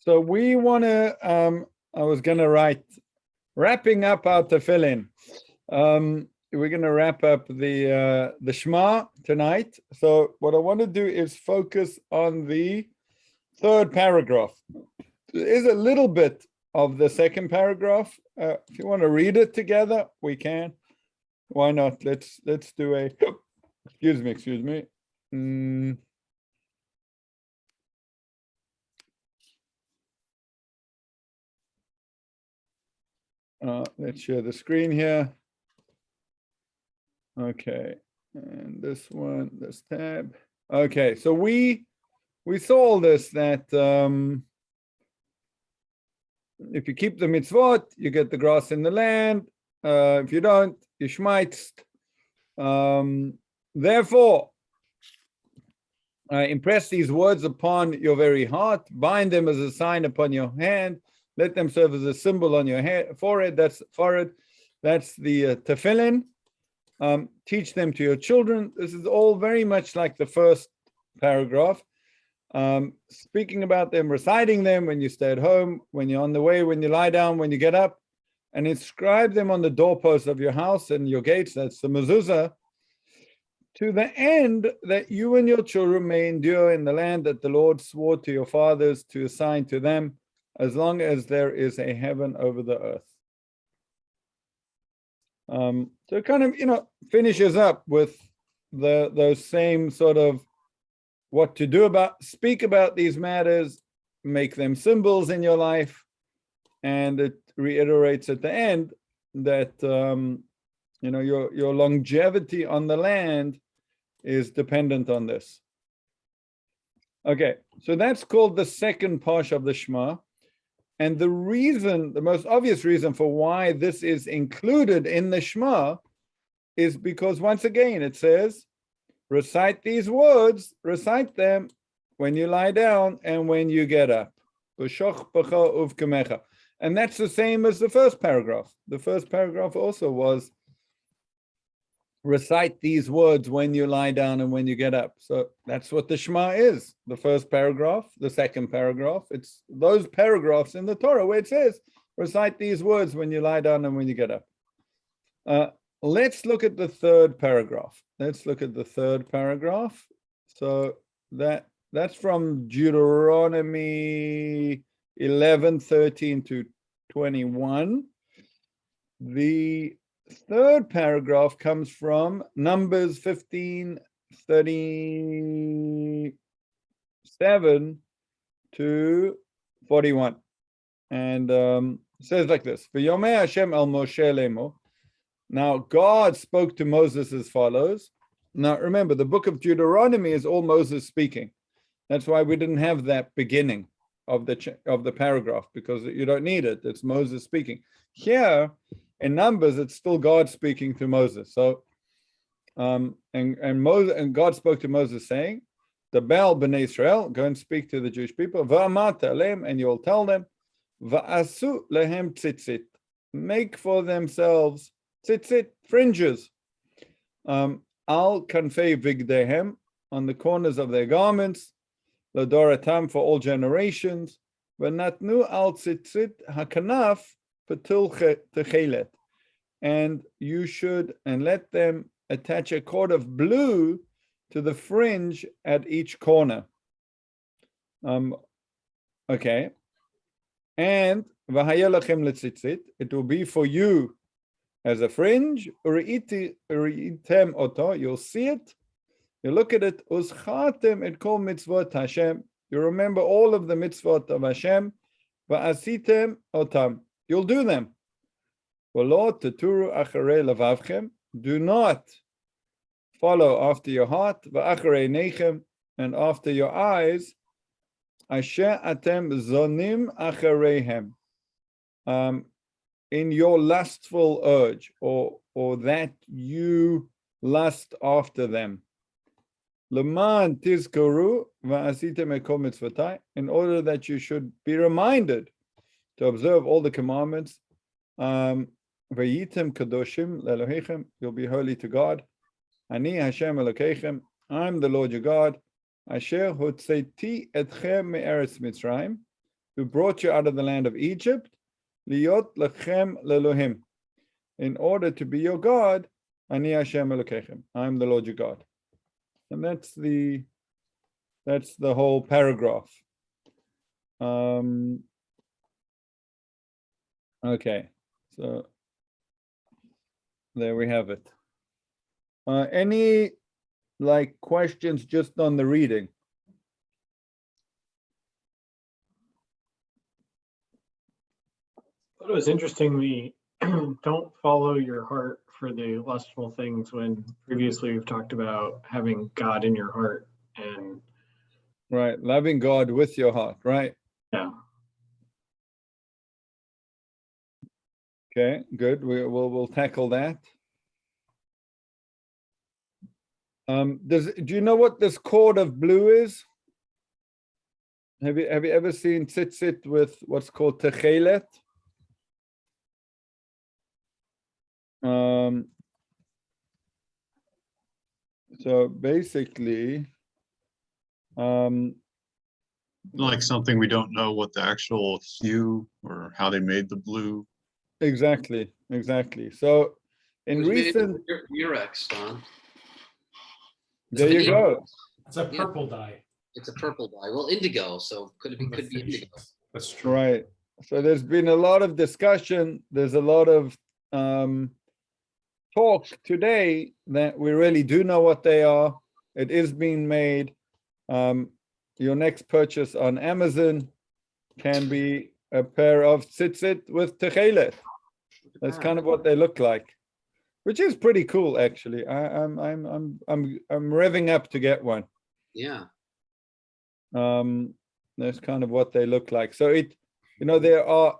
So we want to, I was going to write, wrapping up our tefillin. We're going to wrap up the Shema tonight. So what I want to do is focus on the third paragraph. There is a little bit of the second paragraph. If you want to read it together, we can. Why not? Let's do a, excuse me. Let's share the screen here. Okay, and this one, this tab. Okay, so we saw all this, that if you keep the mitzvot, you get the grass in the land. If you don't, you schmeizt. Therefore, impress these words upon your very heart, bind them as a sign upon your hand, let them serve as a symbol on your forehead. That's the tefillin. Teach them to your children. This is all very much like the first paragraph. Speaking about them, reciting them when you stay at home, when you're on the way, when you lie down, when you get up, and inscribe them on the doorposts of your house and your gates. That's the mezuzah. To the end that you and your children may endure in the land that the Lord swore to your fathers to assign to them, as long as there is a heaven over the earth. So it kind of, finishes up with those same sort of what to do speak about these matters, make them symbols in your life, and it reiterates at the end that your longevity on the land is dependent on this. Okay, so that's called the second parsha of the Shema. And the most obvious reason for why this is included in the Shema is because, once again, it says, recite these words, recite them when you lie down and when you get up. And that's the same as the first paragraph. The first paragraph also was, recite these words when you lie down and when you get up. So that's what the Shema is. The first paragraph, the second paragraph. It's those paragraphs in the Torah where it says, recite these words when you lie down and when you get up. Let's look at the third paragraph. So that's from Deuteronomy 11:13-21. The third paragraph comes from Numbers 15:37-41, and it says like this: "V'yomei Hashem el Moshe lemo." Now God spoke to Moses as follows. Now remember, the book of Deuteronomy is all Moses speaking. That's why we didn't have that beginning of the paragraph, because you don't need it. It's Moses speaking. Here in Numbers, it's still God speaking to Moses. So, and God spoke to Moses saying, "The Bel b'nei Israel, go and speak to the Jewish people. Va'amata aleim, and you'll tell them, va'asu lehem tzitzit, make for themselves tzitzit, fringes, al kanfei vigdehem, on the corners of their garments, ladoratam, for all generations, v'natnu al tzitzit hakanaf patul techelet, and you should, and let them attach a cord of blue to the fringe at each corner." Okay, and v'haya lachem letzitzit, it will be for you as a fringe. Uri'item oto, you'll see it, you look at it. Uzchatem et kol mitzvot Hashem, you remember all of the mitzvot of Hashem. Va'asitem otam, you'll do them. V'lo teturu acharei levavchem, do not follow after your heart. V'acharei nechem, and after your eyes. Asher atem zonim achareihem, in your lustful urge, or that you lust after them. Leman tizkaru va'asitem et kol mitzvotai, in order that you should be reminded to observe all the commandments. Vayitem kadoshim leElohechem, you'll be holy to God. Ani Hashem Elokeichem, I'm the Lord your God. Asher hotzeti etchem me'eretz Mitzrayim, who brought you out of the land of Egypt, liot lechem lelohim, in order to be your God, ani Hashem Elokechem, I'm the Lord your God. And that's the whole paragraph. Okay, so there we have it. Any questions just on the reading? It was interesting. We don't follow your heart for the lustful things, when previously we've talked about having God in your heart. And right, loving God with your heart, right? Yeah. Okay, good. We'll tackle that. Do you know what this cord of blue is? Have you ever seen tzitzit with what's called techelet? So basically, like something we don't know what the actual hue or how they made the blue. exactly. So in recent Murex, Don. there you go. It's a purple dye. It's a purple dye. Well, indigo, so could be indigo. That's true. Right. So there's been a lot of discussion. There's a lot of talk today that we really do know what they are. It is being made. Your next purchase on Amazon can be a pair of tzitzit with techelet. That's kind of what they look like, which is pretty cool, actually. I'm revving up to get one. Yeah. That's kind of what they look like. So there are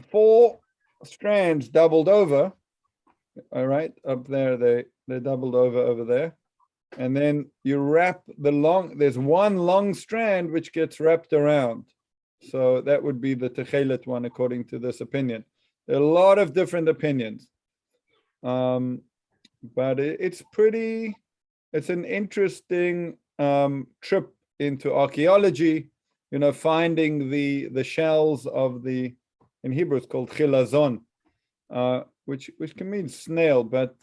4 strands doubled over. All right, up there they're doubled over there, and then you wrap there's one long strand which gets wrapped around. So that would be the techelet one, according to this opinion. There are a lot of different opinions, but it's an interesting trip into archaeology, finding the shells of in Hebrew it's called chilazon, which can mean snail, but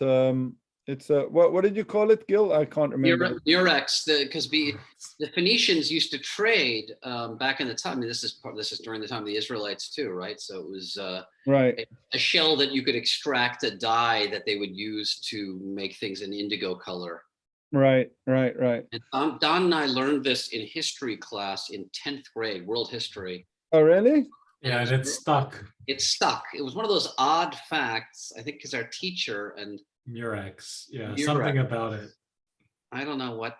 it's what did you call it, Gil? I can't remember. Murex, because the Phoenicians used to trade back in the time. I mean, this is during the time of the Israelites too, right? So it was right, a shell that you could extract a dye that they would use to make things an indigo color. Right. And Don and I learned this in history class in 10th grade, world history. Oh, really? Yeah, and it's stuck. It stuck. It was one of those odd facts, I think, because our teacher and Murex. Yeah, Murex. Something about it. I don't know why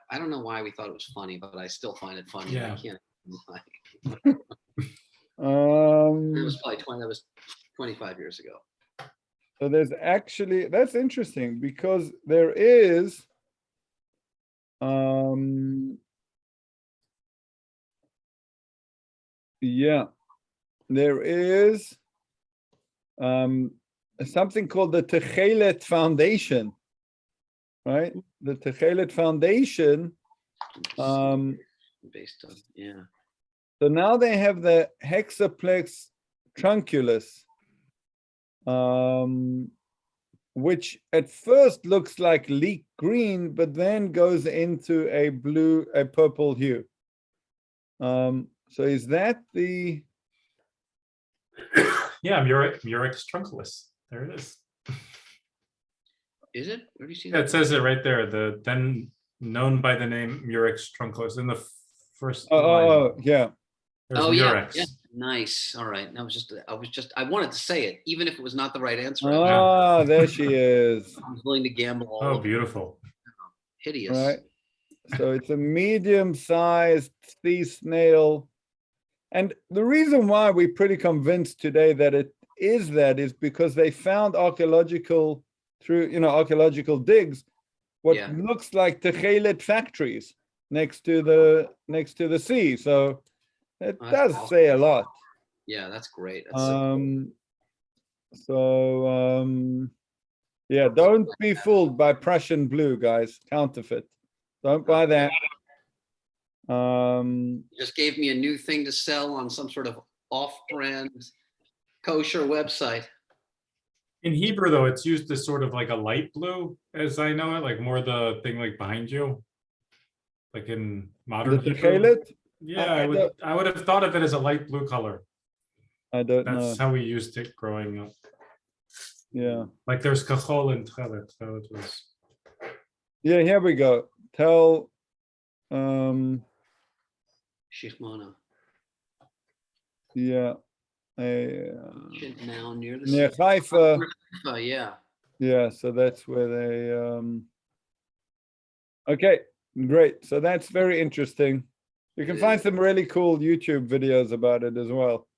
we thought it was funny, but I still find it funny. Yeah. I can't. It Um, was probably that was 25 years ago. so that's interesting, because there is there is something called the Techelet Foundation, right? The Techelet Foundation. Based on, yeah. So now they have the hexaplex trunculus, which at first looks like leek green, but then goes into a purple hue. So is that the? Yeah, Murex trunculus. There it is. Is it? Where do you see Yeah, that? it says it right there. The then known by the name Murex trunculus in the first line. Oh, yeah. There's Oh Murex. yeah. Nice. All right. I wanted to say it, even if it was not the right answer. Ah, there she is. I was willing to gamble all Oh, over. beautiful. Hideous. Right. So it's a medium-sized sea snail. And the reason why we're pretty convinced today that it is because they found archaeological digs, what looks like techelet factories next to the sea. So it does awesome. say a lot. Yeah, that's great. That's so cool. Yeah, don't be fooled by Prussian blue, guys. Counterfeit. Don't buy that. Just gave me a new thing to sell on some sort of off-brand kosher website. In Hebrew, though, it's used as sort of like a light blue, as I know it, like more the thing like behind you, like in modern the Hebrew. Techelet? Yeah, I I would have thought of it as a light blue color. I don't know. That's how we used it growing up. Yeah. Like there's kachol and tchelet, so it was. Yeah, here we go. Tell Shechmona. yeah. Now near the Near Haifa. yeah. Yeah, so that's where they okay, great. So that's very interesting. You can find some really cool YouTube videos about it as well.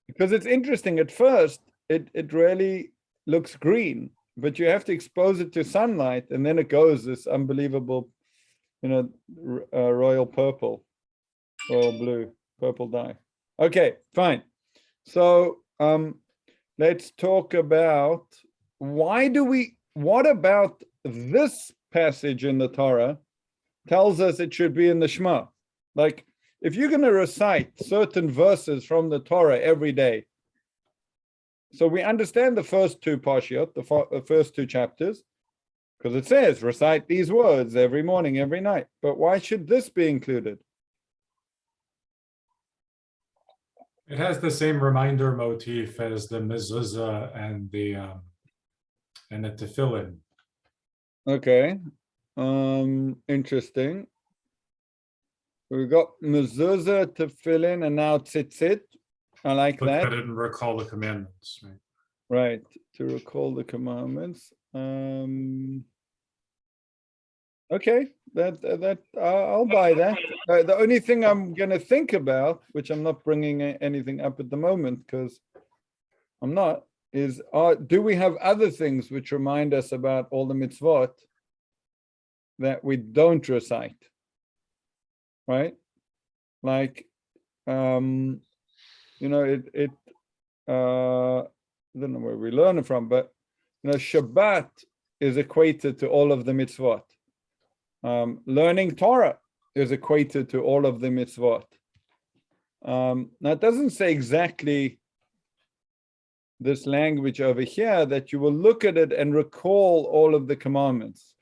Because it's interesting. At first, it really looks green, but you have to expose it to sunlight, and then it goes this unbelievable, royal purple, royal blue, purple dye. Okay, fine. So let's talk about what about this passage in the Torah tells us it should be in the Shema? Like, if you're going to recite certain verses from the Torah every day, so we understand the first two parshiot, the first two chapters, because it says recite these words every morning, every night. But why should this be included? It has the same reminder motif as the mezuzah and the tefillin. Okay, interesting. We've got mezuzah, tefillin, and now tzitzit. I like Look that. at it and recall the commandments. Right? Right, to recall the commandments. Okay, that I'll buy that. The only thing I'm going to think about, which I'm not bringing anything up at the moment because I'm not, is do we have other things which remind us about all the mitzvot that we don't recite? Right? Like, I don't know where we learn it from, but Shabbat is equated to all of the mitzvot. Learning Torah is equated to all of the mitzvot. Now it doesn't say exactly this language over here that you will look at it and recall all of the commandments.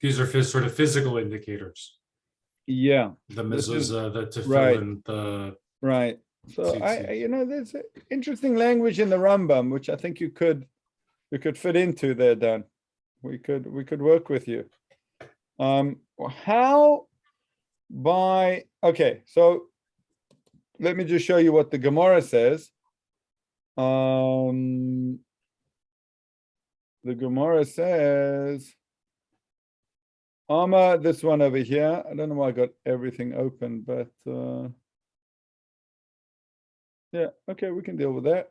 These are sort of physical indicators. Yeah. The mezuzah, the Right. tefillin, the right. So there's an interesting language in the Rambam, which I think you could fit into there, Dan. We could work with you. Okay, so let me just show you what the Gemara says. The Gemara says, this one over here. I don't know why I got everything open, but yeah, okay, we can deal with that.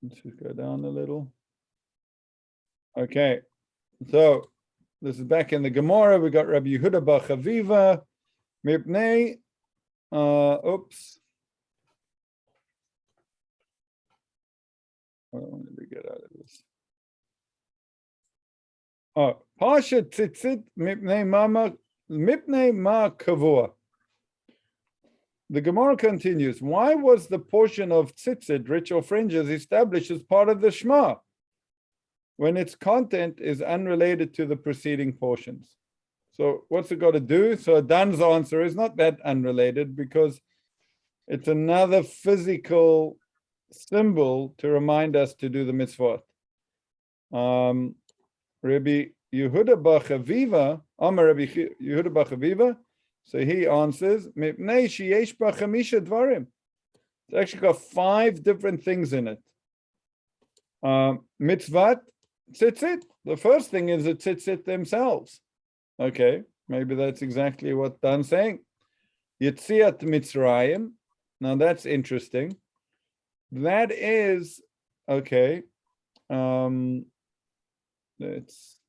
Let's just go down a little. Okay, so this is back in the Gemara. We got Rabbi Yehuda bar Chaviva, Mipnei. Oops. I wanted to get out of this. Pasha tzitzit mipnei ma kavua. The Gemara continues. Why was the portion of tzitzit, ritual fringes, established as part of the Shema when its content is unrelated to the preceding portions? So what's it got to do? So Dan's answer is not that unrelated because it's another physical symbol to remind us to do the mitzvot. Rabbi Yehuda bar Chaviva, Amar Rabbi Yehuda bar Chaviva, so he answers, Mipnei sheyesh ba chamisha dvarim. It's actually got 5 different things in it. Mitzvot, tzitzit. The first thing is the tzitzit themselves. Okay, maybe that's exactly what Dan's saying. Yetziat Mitzrayim. Now that's interesting. That is, okay. Let's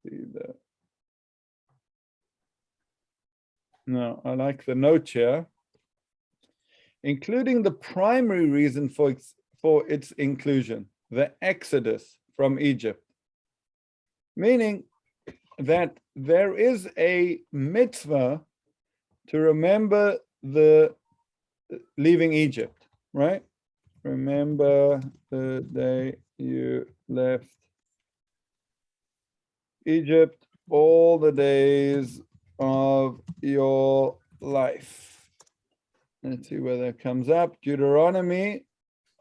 see that. No, I like the note here. Including the primary reason for its inclusion, the exodus from Egypt. Meaning that there is a mitzvah to remember the leaving Egypt, right? Remember the day you left Egypt, all the days of your life. Let's see where that comes up. Deuteronomy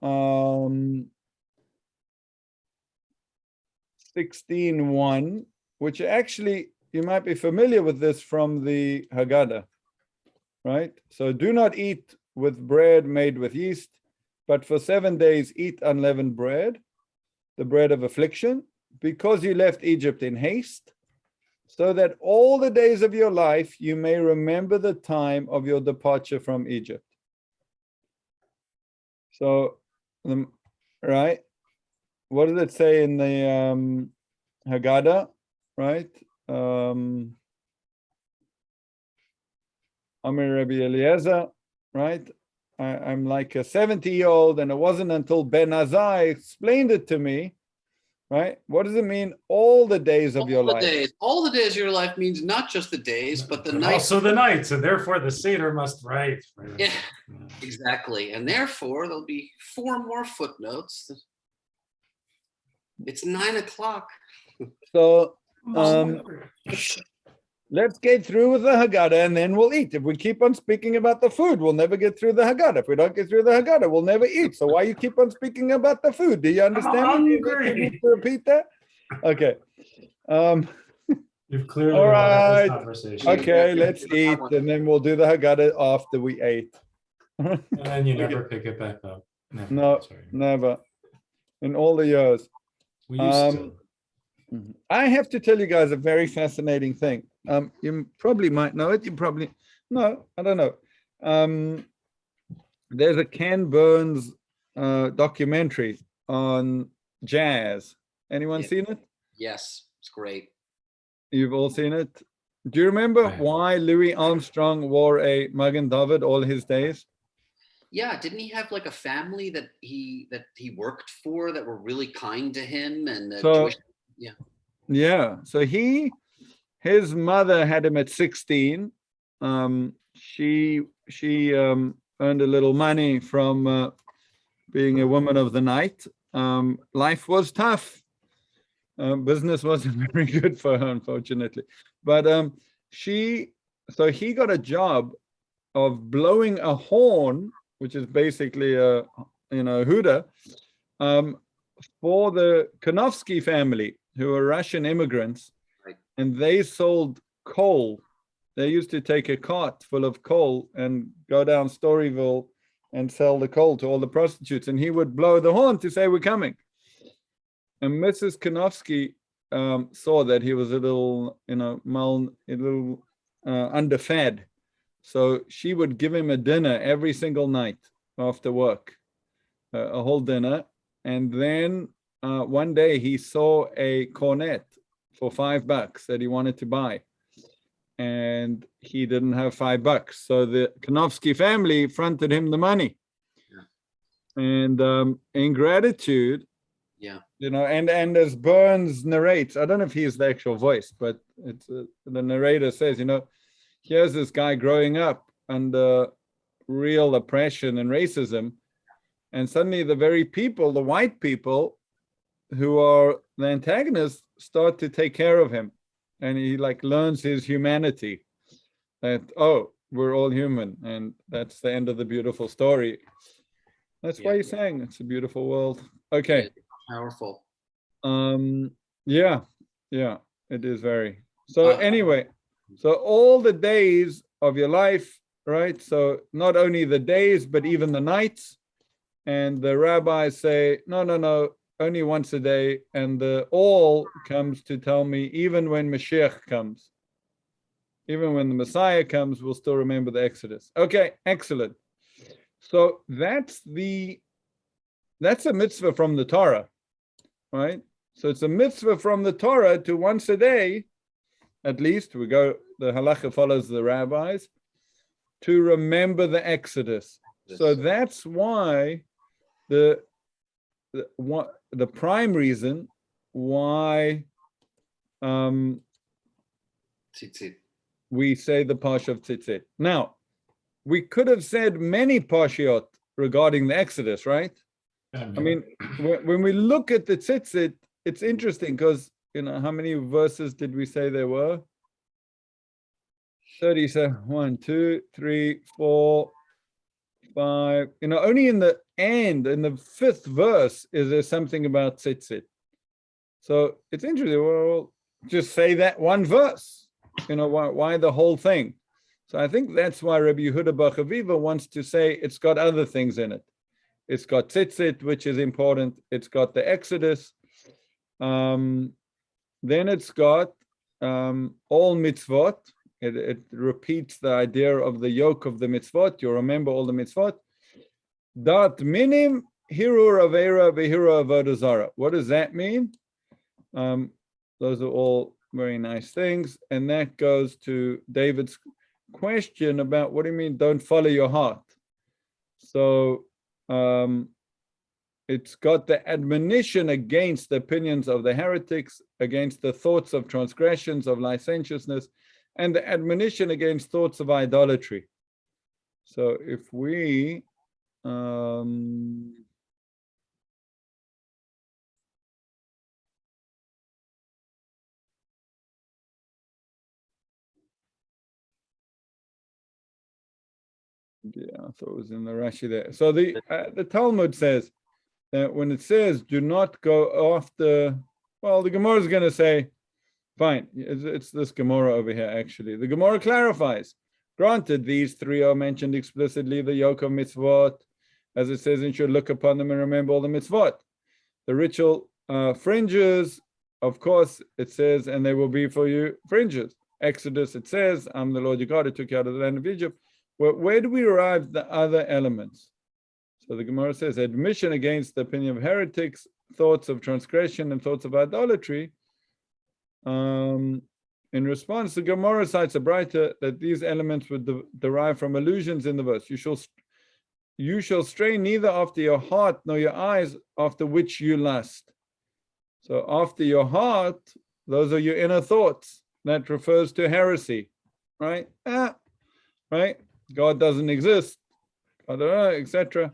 16:1, which actually you might be familiar with this from the Haggadah, right? So do not eat with bread made with yeast, but for 7 days eat unleavened bread, the bread of affliction, because you left Egypt in haste, so that all the days of your life you may remember the time of your departure from Egypt. So, right? What does it say in the Haggadah, right? Amir Rabbi Eliezer, right? I'm like a 70-year-old, and it wasn't until Ben Azai explained it to me, right? What does it mean? All the days of your life. All the days of your life means not just the days, but the nights. Also the nights, and therefore the Seder must write. Yeah, exactly. And therefore there'll be 4 more footnotes. It's 9 o'clock. So let's get through with the Haggadah, and then we'll eat. If we keep on speaking about the food, we'll never get through the Haggadah. If we don't get through the Haggadah, we'll never eat. So why you keep on speaking about the food? Do you understand? I'm You hungry. need to repeat that? Okay. You've clearly All had this right. conversation. Okay, let's eat, and then we'll do the Haggadah after we ate. And then you never pick it back up. Never. No, Sorry. never. In all the years. We used to. I have to tell you guys a very fascinating thing. You probably might know it. You probably no, I don't know. There's a Ken Burns documentary on jazz. Anyone seen it? Yes, it's great. You've all seen it. Do you remember why Louis Armstrong wore a Magen David all his days? Yeah, didn't he have like a family that he worked for that were really kind to him and Jewish? Yeah. So his mother had him at 16. She earned a little money from being a woman of the night. Life was tough. Business wasn't very good for her, unfortunately. But he got a job of blowing a horn, which is basically a hooter, for the Konovsky family, who were Russian immigrants, right. And they sold coal. They used to take a cart full of coal and go down Storyville and sell the coal to all the prostitutes, and he would blow the horn to say, "We're coming." And Mrs. Konovsky saw that he was a little, underfed. So she would give him a dinner every single night after work, a whole dinner. And then one day he saw a cornet for $5 that he wanted to buy. And he didn't have $5. So the Konovsky family fronted him the money. Yeah. And in gratitude, yeah, and as Burns narrates, I don't know if he's the actual voice, but it's the narrator says, here's this guy growing up under real oppression and racism, and suddenly the very people, the white people who are the antagonists, start to take care of him, and he learns his humanity, that we're all human, and that's the end of the beautiful story. That's why he's saying it's a beautiful world. Okay. Powerful. Yeah, it is very. So anyway, so all the days of your life, right? So not only the days, but even the nights. And the rabbis say, no, only once a day. And the all comes to tell me, even when Mashiach comes, even when the Messiah comes, we'll still remember the Exodus. Okay, excellent. So that's a mitzvah from the Torah. Right? So it's a mitzvah from the Torah to once a day, at least, the halacha follows the rabbis, to remember the Exodus. So that's why the prime reason why we say the Parsha of Tzitzit. Now, we could have said many Parshiot regarding the Exodus, right? Yeah, I mean, when we look at the Tzitzit, it's interesting because, how many verses did we say there were? 37, 1, 2, 3, 4, 5. Only in the end, in the fifth verse, is there something about Tzitzit. So it's interesting. Well, just say that one verse. Why the whole thing? So I think that's why Rabbi Yehuda Bar Chaviva wants to say it's got other things in it. It's got Tzitzit, which is important. It's got the Exodus. Then it's got all mitzvot. It repeats the idea of the yoke of the mitzvot. You remember all the mitzvot. Dat minim hirur avera v'hirur avodah zara. What does that mean? Those are all very nice things. And that goes to David's question about what do you mean don't follow your heart. So it's got the admonition against the opinions of the heretics, against the thoughts of transgressions, of licentiousness, and the admonition against thoughts of idolatry. So if we yeah, I thought it was in the Rashi there. So the Talmud says that when it says do not go after, well, the Gemara is going to say, fine, it's this Gemara over here actually. The Gemara clarifies, granted, these three are mentioned explicitly, the yoke of mitzvot, as it says, and should look upon them and remember all the mitzvot. The ritual fringes, of course, it says, and they will be for you fringes. Exodus, it says, I'm the Lord your God who took you out of the land of Egypt. Where do we arrive the other elements? So the Gemara says, admission against the opinion of heretics, thoughts of transgression, and thoughts of idolatry. In response, the Gemara cites a Braita that these elements would derive from allusions in the verse. You shall stray neither after your heart nor your eyes after which you lust. So after your heart, those are your inner thoughts. That refers to heresy, right? Right? God doesn't exist, etc.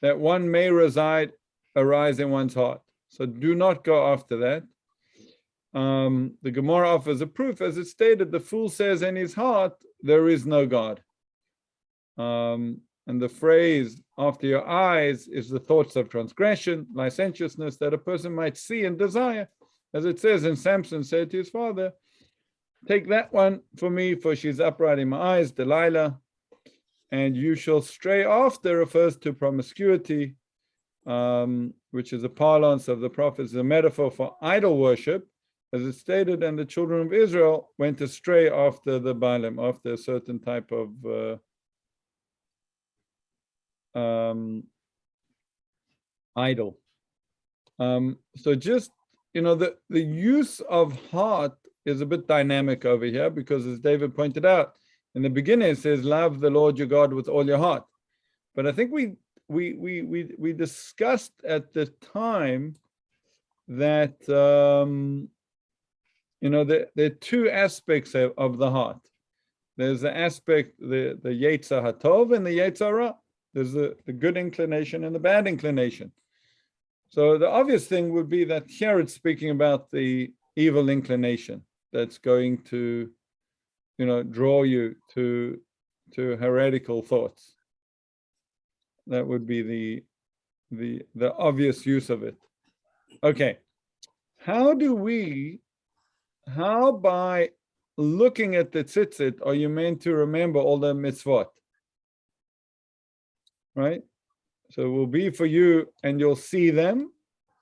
That one may arise in one's heart. So do not go after that. The Gemara offers a proof, as it stated, the fool says in his heart, there is no God. And the phrase, after your eyes, is the thoughts of transgression, licentiousness that a person might see and desire. As it says, and Samson said to his father, take that one for me, for she's upright in my eyes, Delilah. And you shall stray after refers to promiscuity, which is a parlance of the prophets, a metaphor for idol worship. As it stated, and the children of Israel went astray after the Baalim, after a certain type of idol. So just, the use of heart is a bit dynamic over here because, as David pointed out, in the beginning it says, love the Lord your God with all your heart. But I think we discussed at the time that there are two aspects of the heart. There's the aspect, the Yetzer HaTov and the Yetzer Hara. There's the good inclination and the bad inclination. So the obvious thing would be that here it's speaking about the evil inclination that's going to, draw you to heretical thoughts. That would be the obvious use of it. Okay, how by looking at the tzitzit are you meant to remember all the mitzvot? Right? So it will be for you, and you'll see them.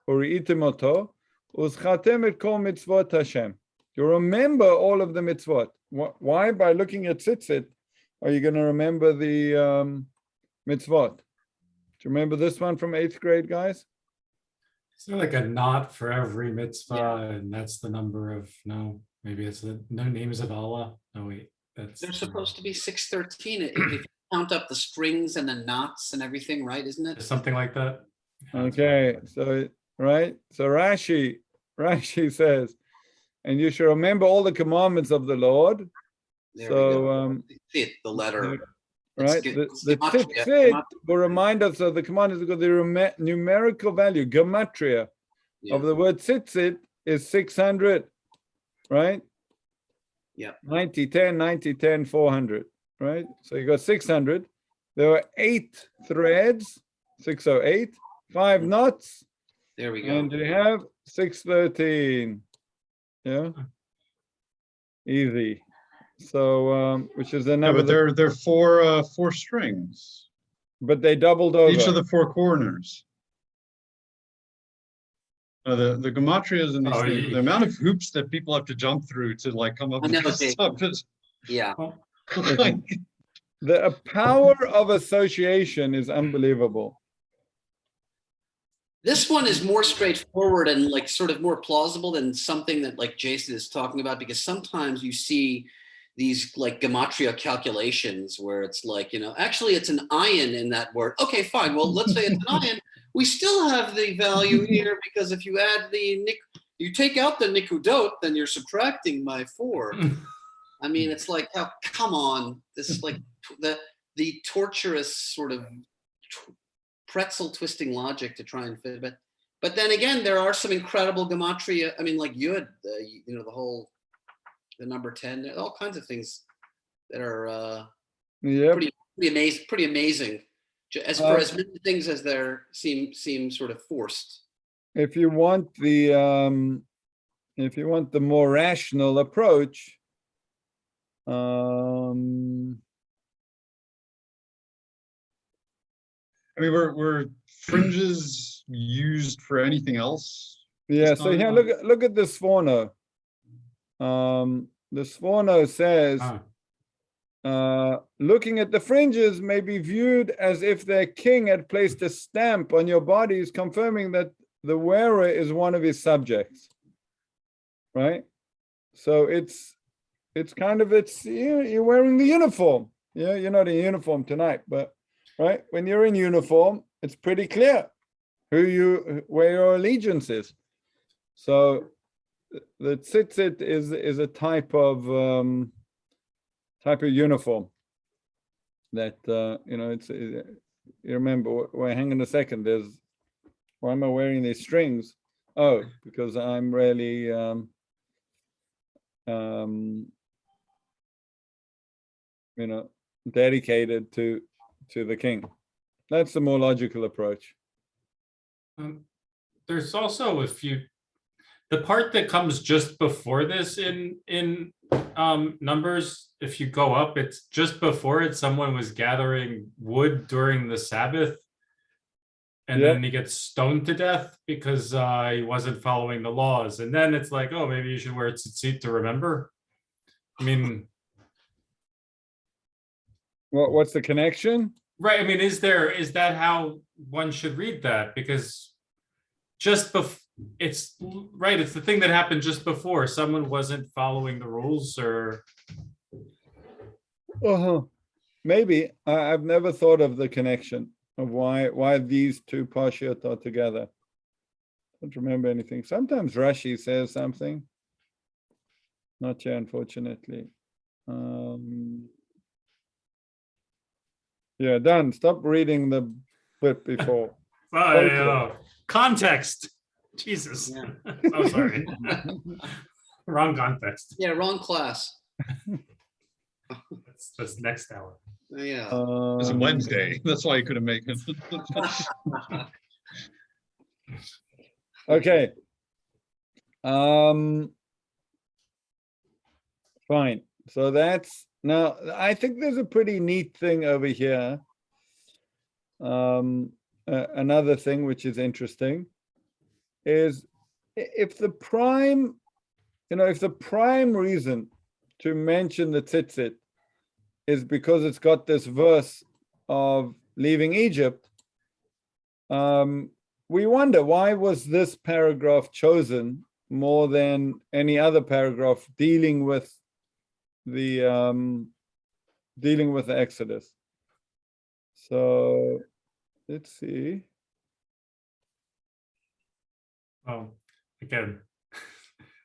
Uri'itim uzchatem et kol mitzvot Hashem. You remember all of the mitzvot. Why? By looking at tzitzit, are you going to remember the mitzvot? Do you remember this one from 8th grade, guys? Is there like a knot for every mitzvah, and that's the number of, maybe it's the names of Allah? No, wait, They're supposed to be 613. If you count up the strings and the knots and everything, right? Isn't it? Something like that. Okay, so right. So Rashi says, and you shall remember all the commandments of the Lord. There we So go. See it, the letter. right, the tzitzit will remind us of the command is because the numerical value, gematria, of the word tzitzit is 600, right? Yeah. 90, 10, 90, 10, 400, right? So you got 600. There were 8 threads, 608, 5 knots. There we go. And you have 613. Yeah. Easy. So which is the Yeah, number. but they're four strings. But they doubled over. Each of the 4 corners. The gematrias and these things, the amount of hoops that people have to jump through to like come up with this stuff is yeah. The power of association is unbelievable. This one is more straightforward and like sort of more plausible than something that like Jason is talking about, because sometimes you see these like gematria calculations where it's like, actually it's an ion in that word. Okay, fine. Well, let's say it's an ion. We still have the value here because if you add you take out the nikudot, then you're subtracting my 4. I mean, it's like, oh, come on. This is like the torturous sort of pretzel twisting logic to try and fit it. But then again, there are some incredible gematria. I mean, like Yud, the number 10, all kinds of things that are pretty amazing. As for as many things as there seem sort of forced. If you want the more rational approach, I mean, were fringes used for anything else? Yeah. So here, look at the Sforno. The Sforno says, looking at the fringes may be viewed as if their king had placed a stamp on your bodies, confirming that the wearer is one of his subjects. Right. So it's you're wearing the uniform. Yeah, you're not in uniform tonight, but right, when you're in uniform, it's pretty clear where your allegiance is. So the tzitzit is a type of uniform that it's you remember. Well, hang on a second. Why am I wearing these strings? Oh, because I'm really dedicated to the king. That's the more logical approach. There's also the part that comes just before this in Numbers. If you go up, it's just before it. Someone was gathering wood during the Sabbath, and then he gets stoned to death because he wasn't following the laws. And then it's like, oh, maybe you should wear tzitzit to remember. I mean, what's the connection? Right. I mean, is that how one should read that? Because it's right. It's the thing that happened just before. Someone wasn't following the rules, or maybe. I've never thought of the connection of why these two parshiot are together. Don't remember anything. Sometimes Rashi says something. Not here, unfortunately. Yeah, Dan, stop reading the bit before. Context. Jesus. Yeah. Oh, sorry. Wrong context. Yeah, wrong class. That's next hour. Yeah. It's a Wednesday. That's why you couldn't make it. Okay. Fine. So that's now. I think there's a pretty neat thing over here. Another thing which is interesting is if the prime reason to mention the tzitzit is because it's got this verse of leaving Egypt, we wonder why was this paragraph chosen more than any other paragraph dealing with the Exodus. So let's see. Oh, again,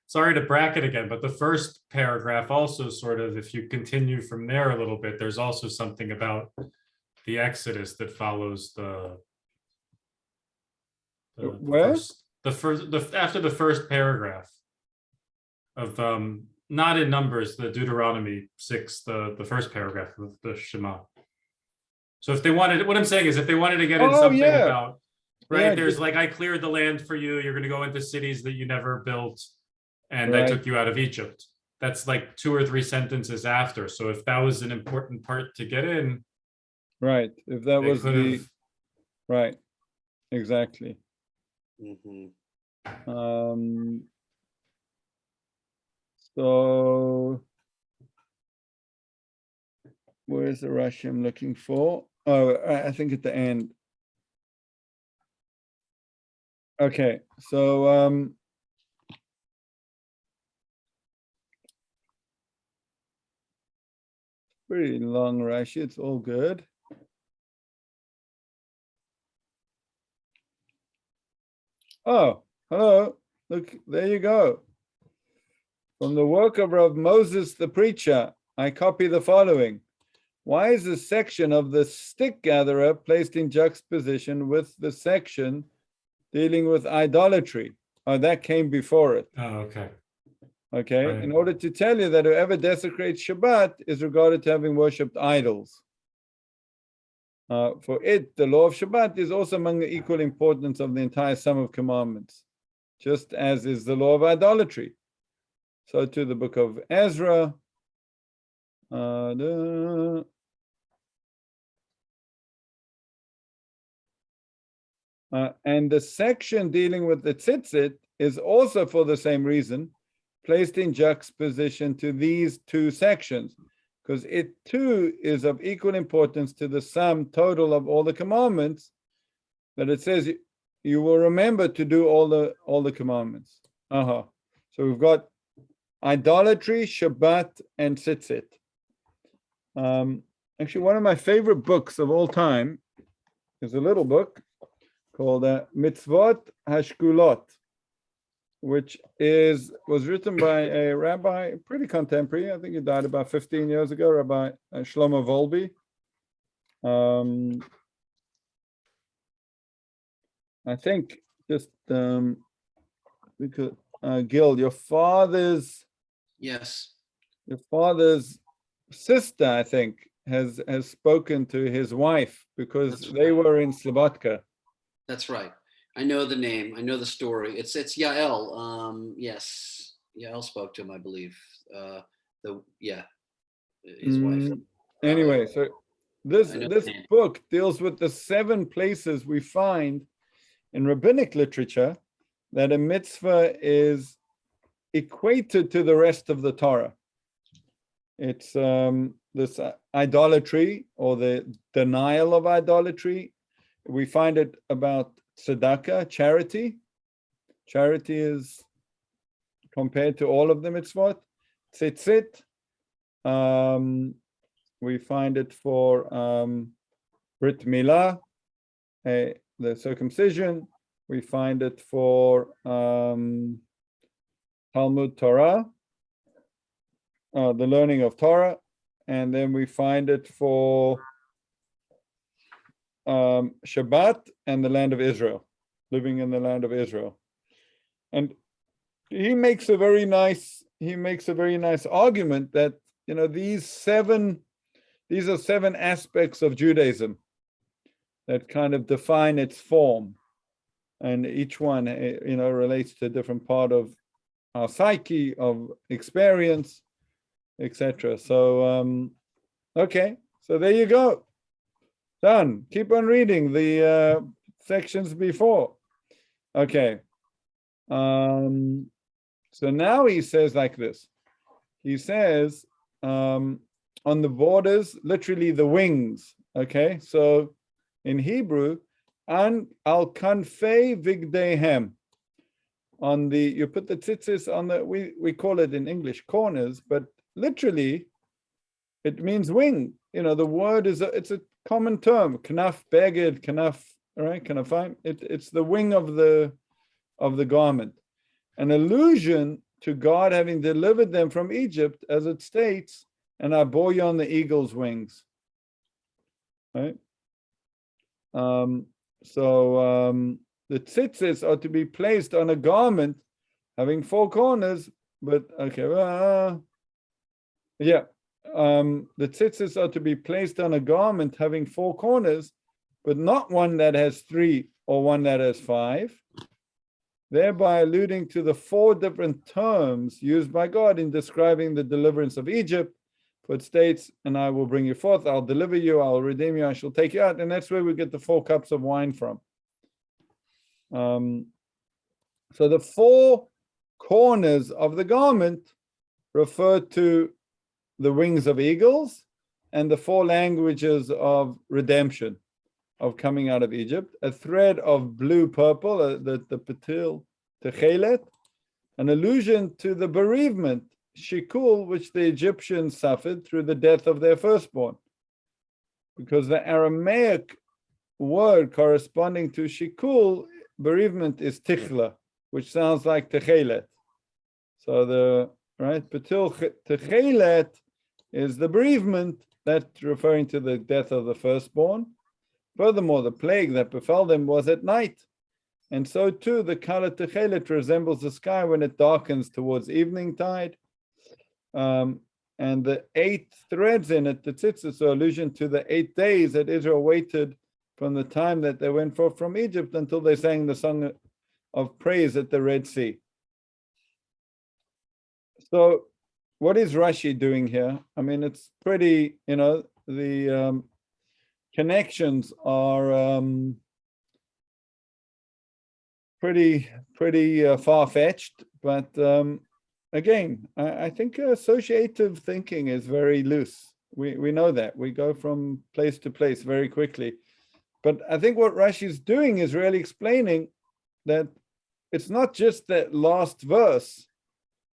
sorry to bracket again, but the first paragraph also sort of, if you continue from there a little bit, there's also something about the Exodus that follows Where? after the first paragraph of not in Numbers, the Deuteronomy 6, the first paragraph of the Shema. So if they wanted, what I'm saying is if they wanted to get in something about, right, Yeah, there's just- like, I cleared the land for you, you're going to go into cities that you never built, and I Right. took you out of Egypt. That's like 2 or 3 sentences after. So if that was an important part to get in, Right. If that they was could the have. right, exactly. Mhm. So where's the Rashi I'm looking for? Oh, I think at the end. Okay, so pretty long Rashi, it's all good. Oh, hello. Look, there you go. From the work of Rav Moses the preacher, I copy the following. Why is the section of the stick gatherer placed in juxtaposition with the section dealing with idolatry? Oh, that came before it. Oh, okay. Okay, Right. in order to tell you that whoever desecrates Shabbat is regarded to having worshipped idols. For it, the law of Shabbat is also among the equal importance of the entire sum of commandments, just as is the law of idolatry. So to the book of Ezra, and the section dealing with the tzitzit is also for the same reason, placed in juxtaposition to these 2 sections, because it too is of equal importance to the sum total of all the commandments, that it says you will remember to do all the commandments. So we've got idolatry, Shabbat, and tzitzit. Actually, one of my favorite books of all time is a little book called Mitzvot Hashkulot, which was written by a rabbi, pretty contemporary. I think he died about 15 years ago, Rabbi Shlomo Volby. I think just because Gil, your father's sister, I think, has spoken to his wife because they were in Slobodka. That's right. I know the name. I know the story. It's Yael. Yes, Yael spoke to him, I believe. His wife. Anyway, so this name. book deals with the 7 places we find in rabbinic literature that a mitzvah is equated to the rest of the Torah. It's this idolatry or the denial of idolatry. We find it about tzedakah, charity. Charity is compared to all of the mitzvot. Tzitzit. We find it for Brit Milah, the circumcision. We find it for Talmud Torah, the learning of Torah, and then we find it for Shabbat and the land of Israel, living in the land of Israel. And he makes a very nice argument that these are 7 aspects of Judaism that kind of define its form, and each one relates to a different part of our psyche, of experience, etc. So okay, so there you go. Done. Keep on reading the sections before. Okay. So now he says like this. He says on the borders, literally the wings. Okay, so in Hebrew, an al kanfei vigdehem. On the, you put the tzitzis on the, we call it in English corners, but literally it means wing. The word it's a common term. Knaf beged, knaf, right? Knafim. It's the wing of the garment. An allusion to God having delivered them from Egypt, as it states, and I bore you on the eagle's wings. Right? The tzitzis are to be placed on a garment having four corners, but okay, the tzitzis are to be placed on a garment having four corners, but not one that has three or one that has five, thereby alluding to the four different terms used by God in describing the deliverance of Egypt. For it states, and I will bring you forth, I'll deliver you, I'll redeem you, I shall take you out. And that's where we get the 4 cups of wine from. So the 4 corners of the garment refer to the wings of eagles and the 4 languages of redemption, of coming out of Egypt. A thread of blue purple, the patil techelet, an allusion to the bereavement, shikul, which the Egyptians suffered through the death of their firstborn, because the Aramaic word corresponding to shikul, bereavement, is tichla, which sounds like techelet. So the patil techelet is the bereavement, that's referring to the death of the firstborn. Furthermore, the plague that befell them was at night, and so too the color techelet resembles the sky when it darkens towards evening tide. And the 8 threads in it, the tzitzis, are allusion to the 8 days that Israel waited from the time that they went forth from Egypt until they sang the song of praise at the Red Sea. So what is Rashi doing here? I mean, it's pretty, the connections are pretty far-fetched, but again, I think associative thinking is very loose. We know that. We go from place to place very quickly. But I think what Rashi is doing is really explaining that it's not just that last verse,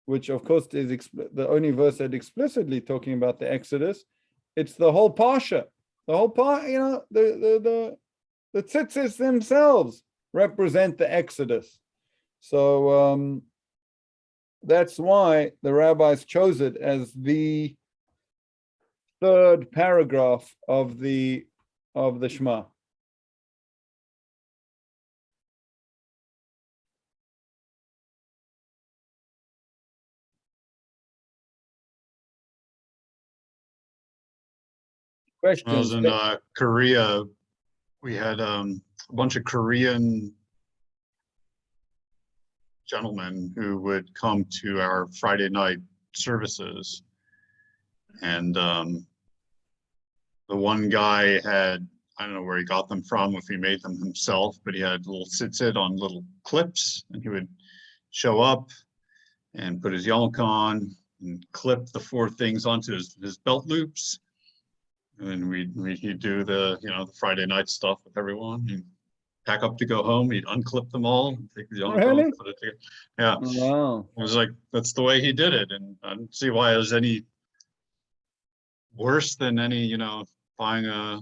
which of course is the only verse that explicitly talking about the Exodus. It's the whole parsha. The whole part, the tzitzis themselves represent the Exodus. So that's why the rabbis chose it as the 3rd paragraph of the Shema. When I was in Korea, we had a bunch of Korean gentlemen who would come to our Friday night services. And the one guy had, I don't know where he got them from, if he made them himself, but he had little tzitzit on little clips, and he would show up and put his yarmulke on and clip the 4 things onto his belt loops. And he'd do the the Friday night stuff with everyone. He'd pack up to go home. He'd unclip them all, take the yarmulke off, put it together. Yeah, wow. It was like that's the way he did it, and I don't see why it was any worse than any buying a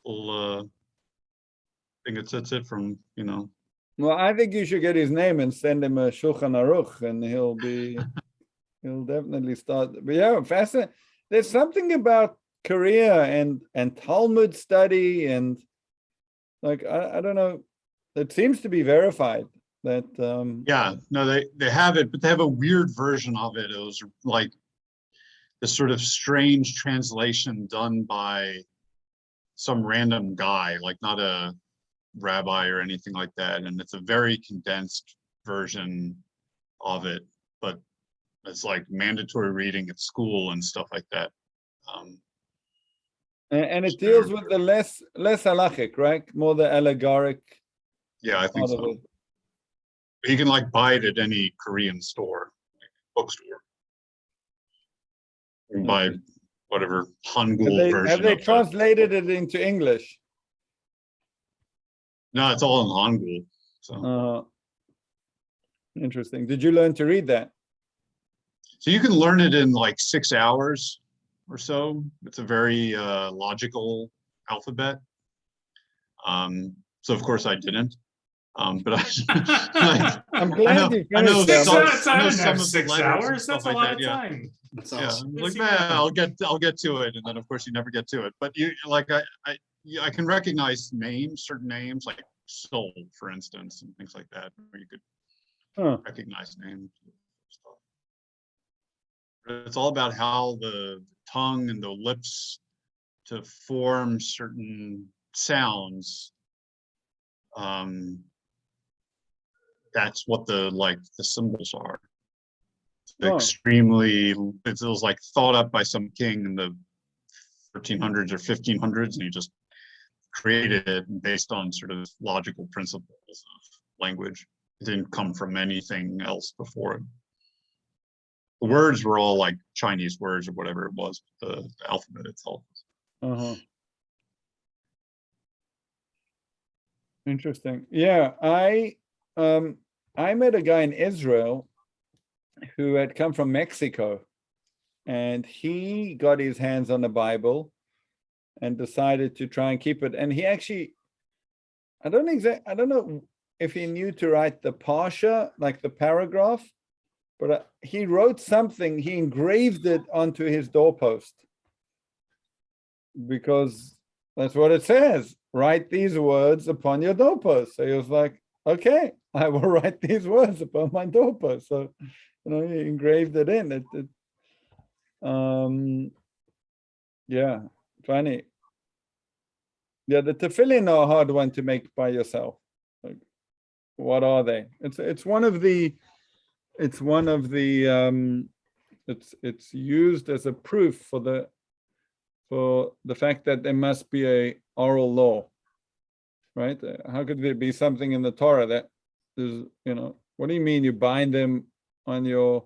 little thing that sits it from Well, I think you should get his name and send him a Shulchan Aruch, and he'll definitely start. But yeah, fascinating. There's something about Korea and Talmud study, and like I don't know, it seems to be verified that they have it, but they have a weird version of it. It was like this sort of strange translation done by some random guy, like not a rabbi or anything like that, and it's a very condensed version of it, but it's like mandatory reading at school and stuff like that. And it deals with the less halachic, right? More the allegoric. Yeah, I think so. You can buy it at any Korean store, bookstore. You can buy whatever Hangul version. Have they translated it into English? No, it's all in Hangul. So interesting. Did you learn to read that? So you can learn it in 6 hours or so. It's a very logical alphabet. So of course I didn't. But I, I'm I glad know, you I know finished some, them. Six hours? I I know didn't some have of the 6 letters and hours. stuff That's a like lot that. of Yeah. time. That's Yeah, awesome. I'm like, Busy man, man. I'll get to it, and then of course you never get to it. But you like yeah, I can recognize names, certain names like soul, for instance, and things like that, where you could Huh. recognize names. But it's all about how the tongue and the lips to form certain sounds. That's what the symbols are. Oh. Extremely, it was like thought up by some king in the 1300s or 1500s, and he just created it based on sort of logical principles of language. It didn't come from anything else before it. The words were all like Chinese words or whatever it was, the alphabet itself. Uh-huh. Interesting. Yeah, I met a guy in Israel who had come from Mexico, and he got his hands on the Bible and decided to try and keep it. And he actually, I don't know if he knew to write the parsha, like the paragraph, but he wrote something, he engraved it onto his doorpost because that's what it says. Write these words upon your doorpost. So he was like, okay, I will write these words upon my doorpost. So, he engraved it in. Yeah, funny. Yeah, the tefillin are a hard one to make by yourself. Like, what are they? It's one of the it's used as a proof for the fact that there must be a oral law, right? How could there be something in the Torah that is, what do you mean you bind them on your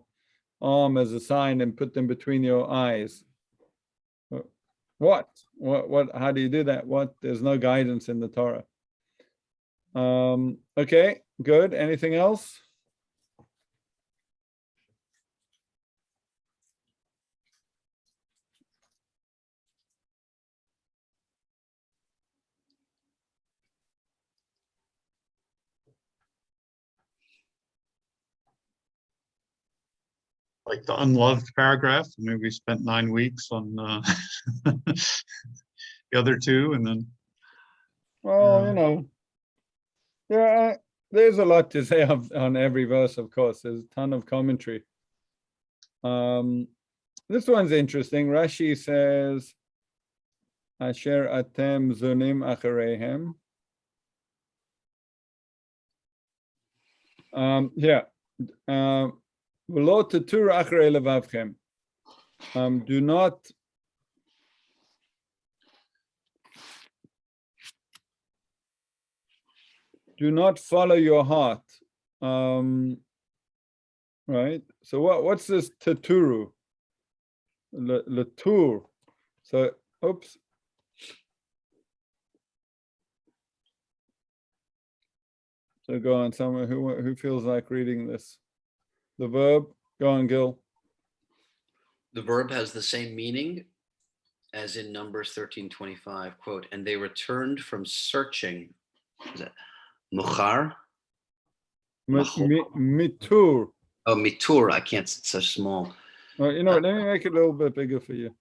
arm as a sign and put them between your eyes? What? How do you do that? There's no guidance in the Torah. Okay, good. Anything else? Like the unloved paragraph. I mean, we spent 9 weeks on the other two, and then Well, yeah, there's a lot to say on every verse, of course. There's a ton of commentary. This one's interesting. Rashi says, Asher atem zunim achareihem. Yeah. V'lo tatur acharei levavchem. Do not follow your heart. Right. So what's this taturu? Latur. So, oops. So go on, someone who feels like reading this. The verb, go on, Gil. The verb has the same meaning as in Numbers 13:25, quote, and they returned from searching. Is that muchar? Mitur. Oh, mitur. I can't, it's so small. Well, let me make it a little bit bigger for you.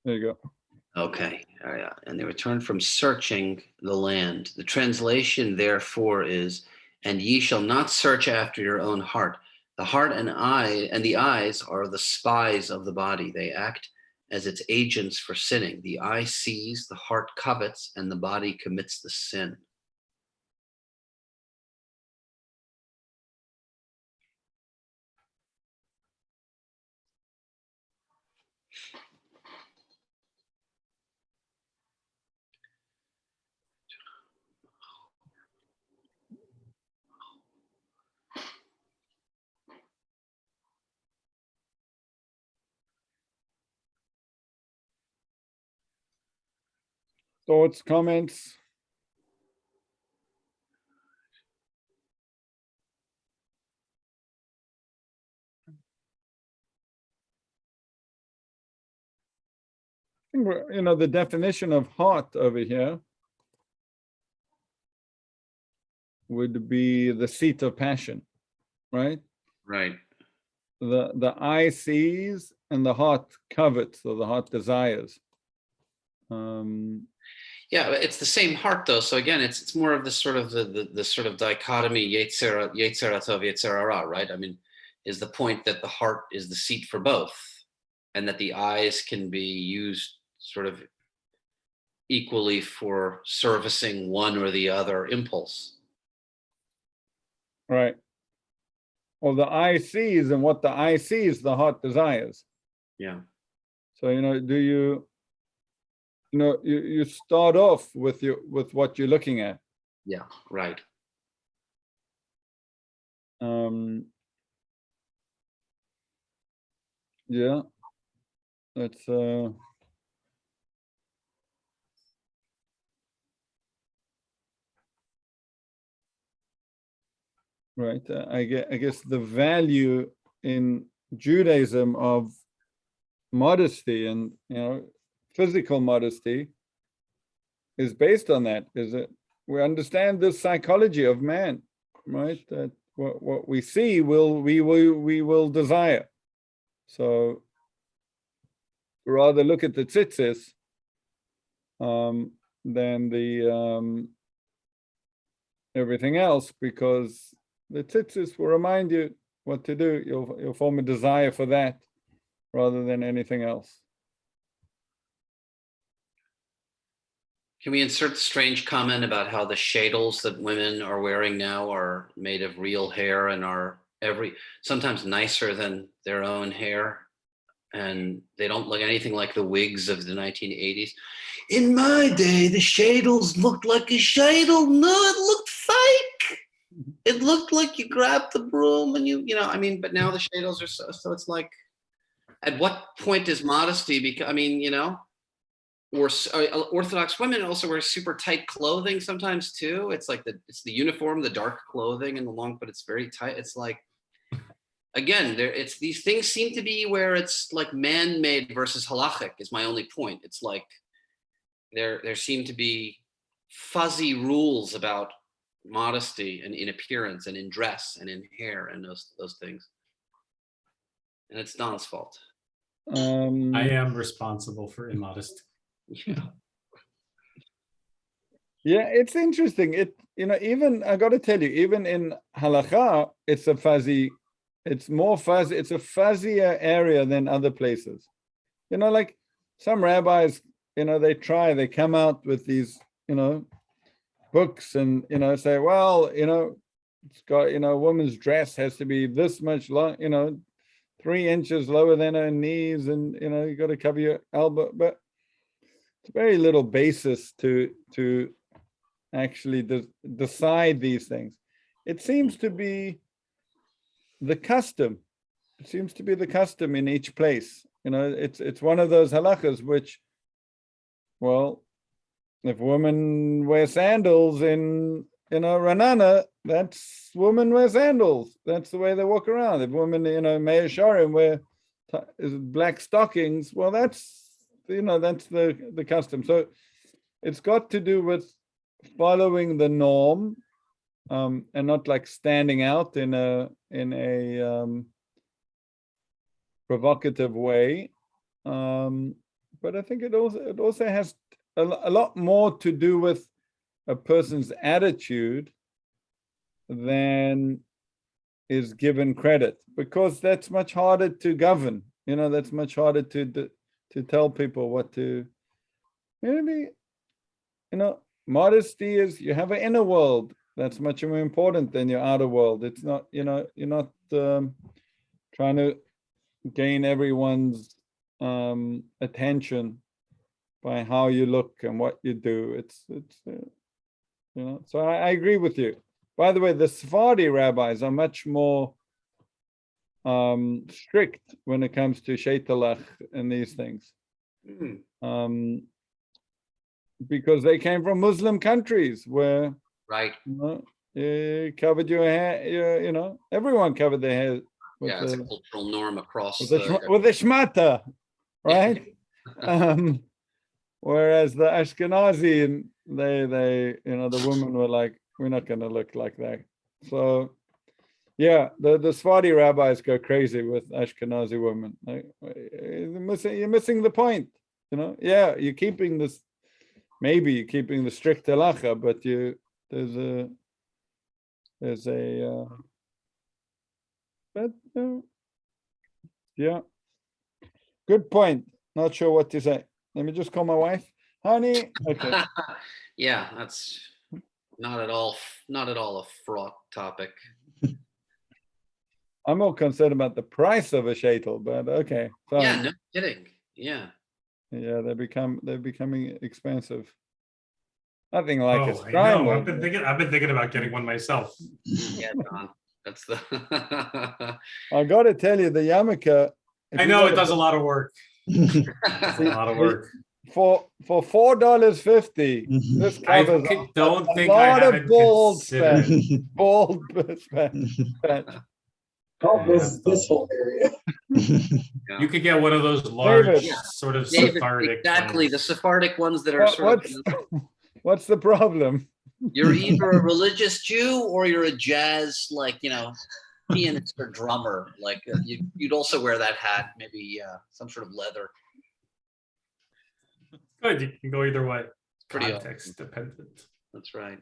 There you go. Okay. And they returned from searching the land. The translation, therefore, is, and ye shall not search after your own heart. The heart and the eyes are the spies of the body. They act as its agents for sinning. The eye sees, the heart covets, and the body commits the sin. Thoughts, comments? I think the definition of heart over here would be the seat of passion, right? Right. The eye sees and the heart covets, or the heart desires. Yeah, but it's the same heart though. So again, it's more of the sort of the sort of dichotomy, Yetzer Tov, Yetzer Hara, right? I mean, is the point that the heart is the seat for both, and that the eyes can be used sort of equally for servicing one or the other impulse. Right. Well, the eye sees, and what the eye sees, the heart desires. Yeah. So, you start off with what you're looking at. Yeah. Right. Yeah. That's right. I guess the value in Judaism of modesty and physical modesty is based on that. Is that we understand the psychology of man, right? That what we see we will desire. So rather look at the tzitzis than the everything else, because the tzitzis will remind you what to do. You'll form a desire for that rather than anything else. Can we insert the strange comment about how the shadels that women are wearing now are made of real hair and are sometimes nicer than their own hair, and they don't look anything like the wigs of the 1980s? In my day, the shadels looked like a shadel. No, it looked fake. It looked like you grabbed the broom and but now the shadels are so it's like, at what point is modesty or Orthodox women also wear super tight clothing sometimes too. It's like it's the uniform, the dark clothing and the long, but it's very tight. It's like, again, these things seem to be where it's like man-made versus halachic is my only point. It's like there seem to be fuzzy rules about modesty and in appearance and in dress and in hair and those things. And it's Don's fault. I am responsible for immodesty. Yeah, it's interesting. Even I got to tell you, even in halakha, it's more fuzzy. It's a fuzzier area than other places. Like some rabbis, they come out with these, books and, say, well, it's got, a woman's dress has to be this much long, 3 inches lower than her knees, and, you got to cover your elbow, but it's very little basis to actually decide these things. It seems to be the custom. It seems to be the custom in each place. It's one of those halachas which, well, if women wear sandals in Ranana, that's women wear sandals. That's the way they walk around. If women, Meir Sharim wear black stockings, well, that's the custom. So it's got to do with following the norm, and not like standing out in a provocative way. But I think it also has a lot more to do with a person's attitude than is given credit, because that's much harder to govern. That's much harder to tell people what to. Maybe, modesty is, you have an inner world that's much more important than your outer world. It's not, you're not trying to gain everyone's attention by how you look and what you do. It's so I agree with you. By the way, the Sephardi rabbis are much more strict when it comes to sheitalach and these things. Because they came from Muslim countries where, right, you covered your hair, everyone covered their hair. It's a cultural norm across with the shmata, right? Whereas the Ashkenazi, they the women were like we're not going to look like that. So, yeah, the Sephardi rabbis go crazy with Ashkenazi women. Like, you're missing the point. You know, yeah, you're keeping this. Maybe you're keeping the strict halacha, but there's a but yeah, good point. Not sure what to say. Let me just call my wife, honey. Okay. Yeah, that's not at all a fraught topic. I'm more concerned about the price of a shaitel, but okay, fine. Yeah, no kidding. Yeah. Yeah, they're becoming expensive. Nothing like a I know. shrine. I've been thinking about getting one myself. Yeah, Don. That's the I got to tell you, the yarmulke. I know it does a lot of work. A lot of work. For $4.50. This I covers don't a think I lot of haven't bald considered. patch. Bald patch. Oh, Yeah, this whole area. You could get one of those large, David. sort of David, Sephardic. exactly the ones. Sephardic ones that are sort of. What's the problem? You're either a religious Jew or you're a jazz, pianist or drummer. You'd also wear that hat, maybe some sort of leather. Good, you can go either way. Pretty Context dependent. That's right.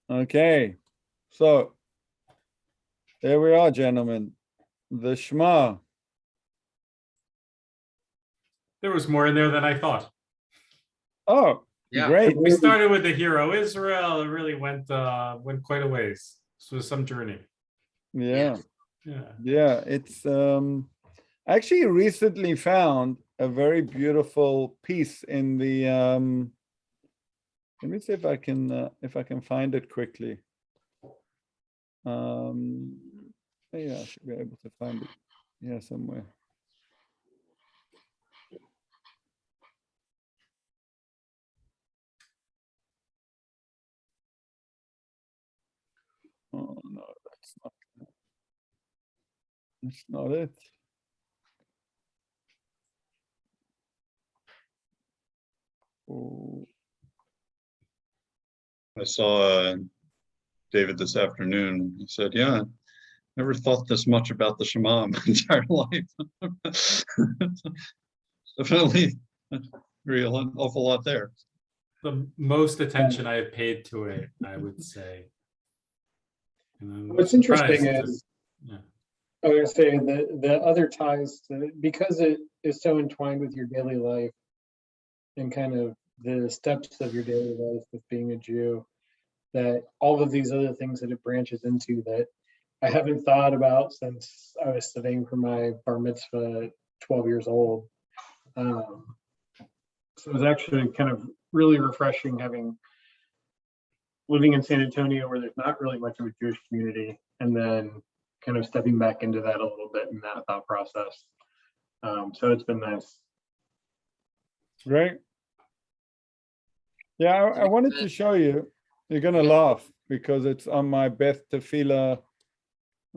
Okay, so there we are, gentlemen. The Shema. There was more in there than I thought. Oh, Yeah. great. We started with the hero Israel. It really went quite a ways. This was some journey. Yeah. Yeah. It's I actually recently found a very beautiful piece in the let me see if I can find it quickly. Yeah, I should be able to find it here somewhere. Oh no, that's not it. Oh. I saw David this afternoon. He said, yeah, never thought this much about the Shema in my entire life. Definitely an awful lot there. The most attention I have paid to it, I would say. What's interesting surprised is, yeah. I was going to say the other ties to, because it is so entwined with your daily life and kind of the steps of your daily life with being a Jew, that all of these other things that it branches into that I haven't thought about since I was studying for my bar mitzvah at 12 years old. So it was actually kind of really refreshing living in San Antonio where there's not really much of a Jewish community, and then kind of stepping back into that a little bit in that thought process. So it's been nice. Great. Yeah, I wanted to show you. You're gonna laugh because it's on my Beth Tefillah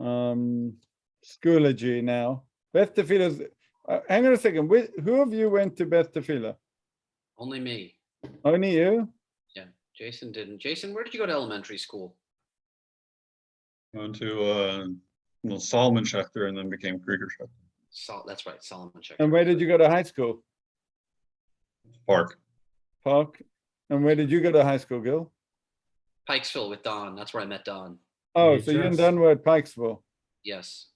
Schoology now. Beth Tefillah's. Hang on a second. Who of you went to Beth Tefillah? Only me. Only you? Yeah, Jason didn't. Jason, where did you go to elementary school? Went to Solomon Schechter and then became Krieger Schechter. That's right, Solomon Schechter. And where did you go to high school? Park. Park. And where did you go to high school, Gil? Pikesville with Don. That's where I met Don. Oh, so you and Don were at Pikesville. Yes.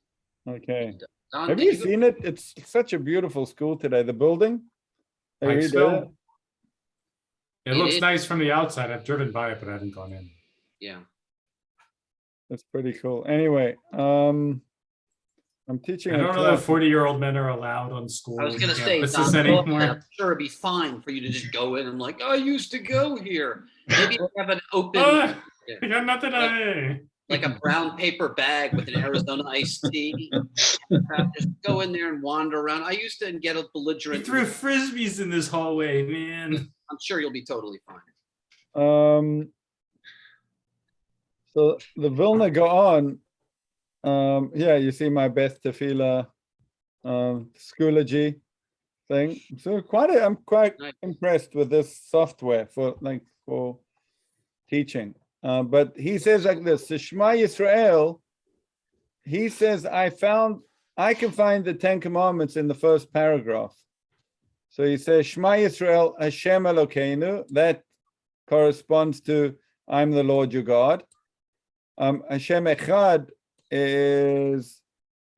Okay. Don, Have you seen it? It's such a beautiful school today. The building. They redid it. Pikesville? It looks nice from the outside. I've driven by it, but I haven't gone in. Yeah. That's pretty cool. Anyway, I'm teaching. I don't know that 40-year-old men are allowed on school. I was going to say, Don, I'm sure it'd be fine for you to just go in and I used to go here. Maybe have an open. I got nothing to like a brown paper bag with an Arizona iced tea. Just go in there and wander around. I used to get a belligerent. He threw frisbees in this hallway, man. I'm sure you'll be totally fine. So the Vilna Gaon, yeah, you see my Beth Tefillah Schoology. thing. So I'm quite Nice. impressed with this software for teaching. But he says like this: the Shema Yisrael. He says, I can find the 10 Commandments in the first paragraph. So he says, Shema Yisrael, Hashem Elokeinu. That corresponds to I'm the Lord your God. Hashem Echad is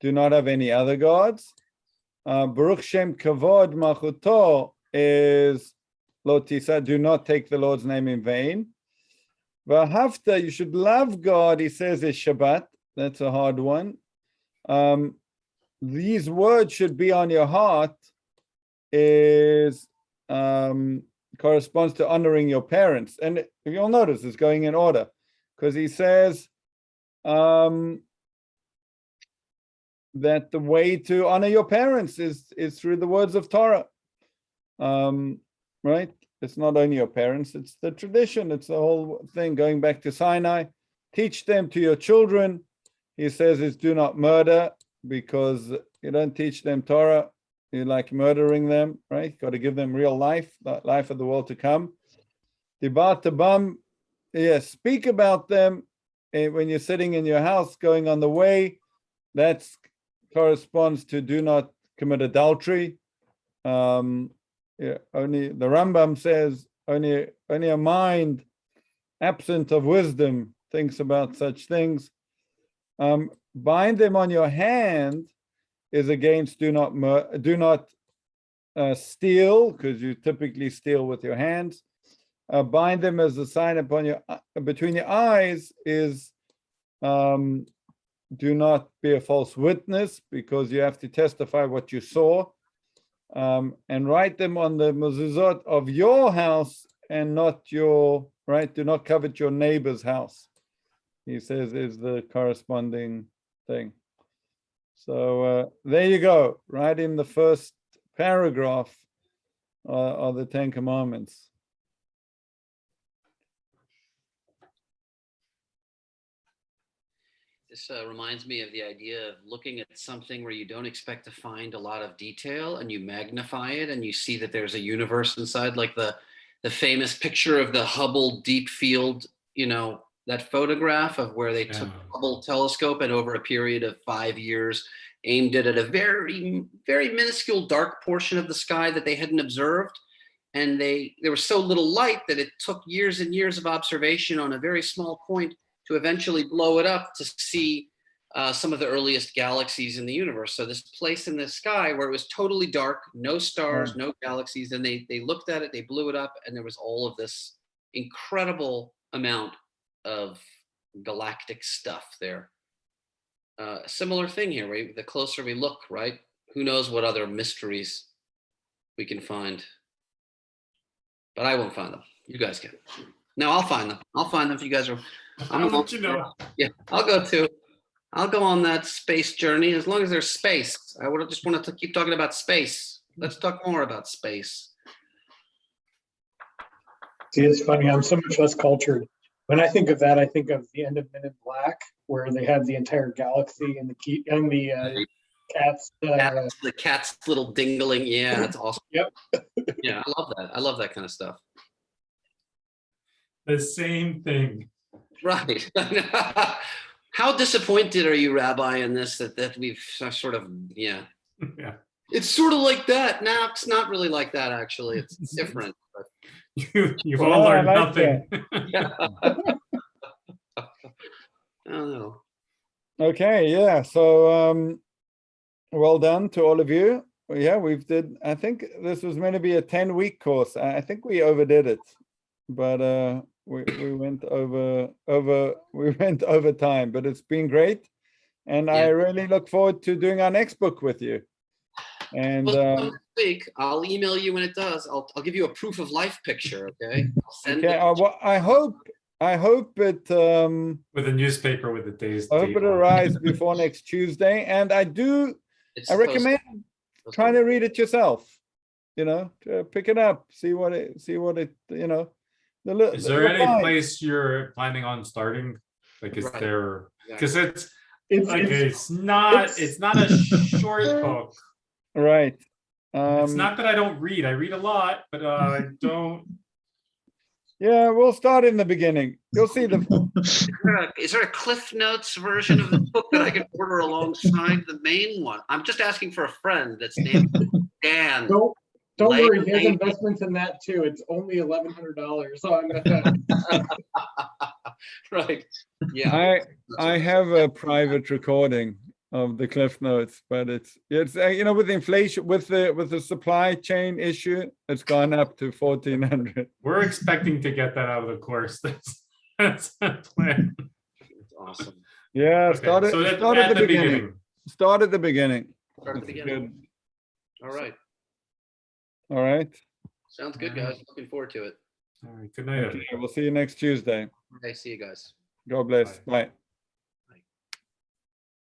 do not have any other gods. Baruch Shem Kavod Malchuto is Lo Tisa, do not take the Lord's name in vain. V'ahavta, you should love God, he says, is Shabbat. That's a hard one. These words should be on your heart is corresponds to honoring your parents. And if you'll notice, it's going in order because he says that the way to honor your parents is through the words of Torah. Right? It's not only your parents, it's the tradition, it's the whole thing going back to Sinai. Teach them to your children. He says it's do not murder because you don't teach them Torah. You like murdering them, right? Got to give them real life, the life of the world to come. Dibat tabam, yes, speak about them when you're sitting in your house going on the way. That corresponds to do not commit adultery. Only the Rambam says only a mind absent of wisdom thinks about such things. Bind them on your hand is against do not steal, because you typically steal with your hands. Bind them as a sign upon your between your eyes is do not be a false witness, because you have to testify what you saw. And write them on the mezuzot of your house and not your, right? Do not covet your neighbor's house, he says, is the corresponding thing. So there you go, right in the first paragraph of the 10 Commandments. This reminds me of the idea of looking at something where you don't expect to find a lot of detail, and you magnify it and you see that there's a universe inside, like the famous picture of the Hubble Deep Field, that photograph of where they took the Hubble telescope and over a period of 5 years aimed it at a very, very minuscule dark portion of the sky that they hadn't observed. And there was so little light that it took years and years of observation on a very small point to eventually blow it up to see some of the earliest galaxies in the universe. So this place in the sky where it was totally dark, no stars, no galaxies, and they looked at it, they blew it up, and there was all of this incredible amount of galactic stuff there. Similar thing here, right? The closer we look, right? Who knows what other mysteries we can find. But I won't find them. You guys can. No, I'll find them. I'll find them if you guys are. I'll let you know. Yeah, I'll go on that space journey as long as there's space. I just want to keep talking about space. Let's talk more about space. See, it's funny. I'm so much less cultured. When I think of that, I think of the end of Men in Black, where they have the entire galaxy and the cat's. The cat's little dingling. Yeah, that's awesome. Yep. Yeah, I love that. I love that kind of stuff. The same thing. Right. How disappointed are you, Rabbi, in this that we've sort of, yeah. It's sort of like that. No, it's not really like that, actually. It's different. But... You've all learned nothing. Yeah. I don't know. Okay, yeah. So well done to all of you. Yeah, I think this was meant to be a 10-week course. I think we overdid it, but we went over time, but it's been great. And I really look forward to doing our next book with you. And next week, I'll email you when it does. I'll give you a proof of life picture. Okay. I'll send okay. I hope it with a newspaper with the days. I hope it arrives before next Tuesday. And I recommend trying to read it yourself. To pick it up, see what it. Is there any place you're planning on starting? Like, is there? Because it's not a short book. Right. It's not that I don't read. I read a lot, but I don't. Yeah, we'll start in the beginning. You'll see the. Is there a Cliff Notes version of the book that I can order alongside the main one? I'm just asking for a friend that's named Dan. Don't Late worry, he has night. investments in that too. It's only $1,100 on Right. Yeah. I have a private recording of the Cliff Notes, but it's you know, with inflation, with the supply chain issue, it's gone up to 1,400. We're expecting to get that out of the course. That's the plan. That's awesome. Yeah, Okay, start so at the beginning. Start at the beginning. Start at the That's beginning. good. All right. All right. Sounds good, guys. Looking forward to it. All right. Good night, Okay, everybody. we'll see you next Tuesday. Okay, see you guys. God bless. Bye.